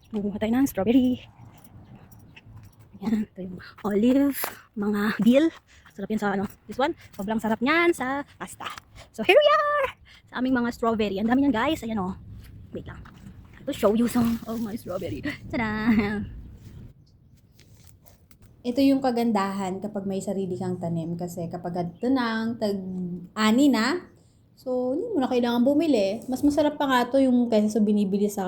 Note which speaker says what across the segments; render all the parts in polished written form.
Speaker 1: Kumuha tayo ng strawberry. Yan, ito yung olive, mga dill. Sarap yan sa ano, this one. Sobrang sarap niyan sa pasta. So here we are! Sa aming mga strawberry. Ang dami niyan guys. Ayan o. Wait lang. To show you some of my strawberry. Tada!
Speaker 2: Ito yung kagandahan kapag may sarili kang tanim kasi kapag ito nang tag-ani na, so hindi mo na kailangan bumili. Mas masarap pa nga to yung kaysa sa binibili sa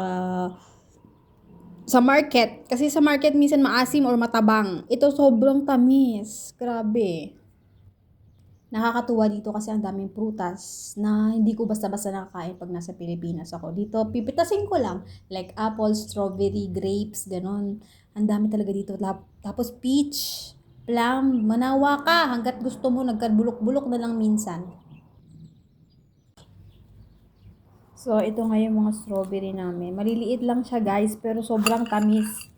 Speaker 2: market. Kasi sa market minsan maasim or matabang. Ito sobrang tamis. Grabe. Nakakatuwa dito kasi ang daming prutas na hindi ko basta-basta nakakain pag nasa Pilipinas ako. Dito, pipitasin ko lang. Like apple, strawberry, grapes, ganon. Ang dami talaga dito. Tapos peach, plum, manawa ka. Hanggat gusto mo, nagkabulok-bulok na lang minsan. So, ito nga yung mga strawberry namin. Maliliit lang siya guys, pero sobrang tamis.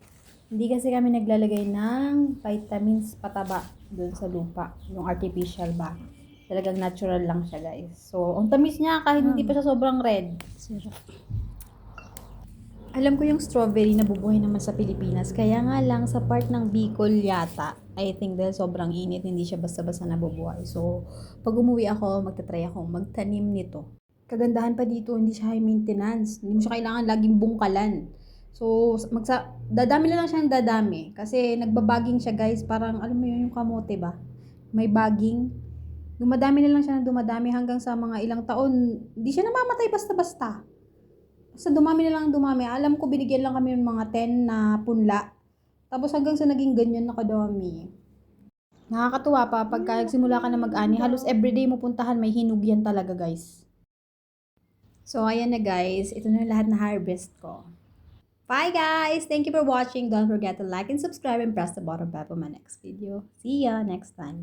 Speaker 2: Hindi kasi kami naglalagay ng vitamins pataba doon sa lupa. Yung artificial ba. Talagang natural lang siya guys. So, ang tamis niya kahit hindi pa siya sobrang red.
Speaker 1: Sarap.
Speaker 2: Alam ko yung strawberry na bubuhay naman sa Pilipinas. Kaya nga lang sa part ng Bicol yata. I think dahil sobrang init, hindi siya basta-basta nabubuhay. So, pag umuwi ako, magta-try ako magtanim nito. Kagandahan pa dito, hindi siya high maintenance. Hindi mo siya kailangan laging bungkalan. So, dadami na lang siyang dadami. Kasi nagbabaging siya guys. Parang, alam mo yun, yung kamote ba? May baging. Dumadami na lang siya ng dumadami hanggang sa mga ilang taon. Hindi siya namamatay basta-basta. Basta dumami na lang dumami. Alam ko binigyan lang kami ng mga 10 na punla. Tapos hanggang sa naging ganyan na kadami. Nakakatuwa pa pagka nagsimula ka na mag-ani. Halos everyday mo puntahan may hinog yan talaga guys. So ayan na guys. Ito na lahat na harvest ko. Bye guys! Thank you for watching. Don't forget to like and subscribe and press the button bell for my next video. See ya next time.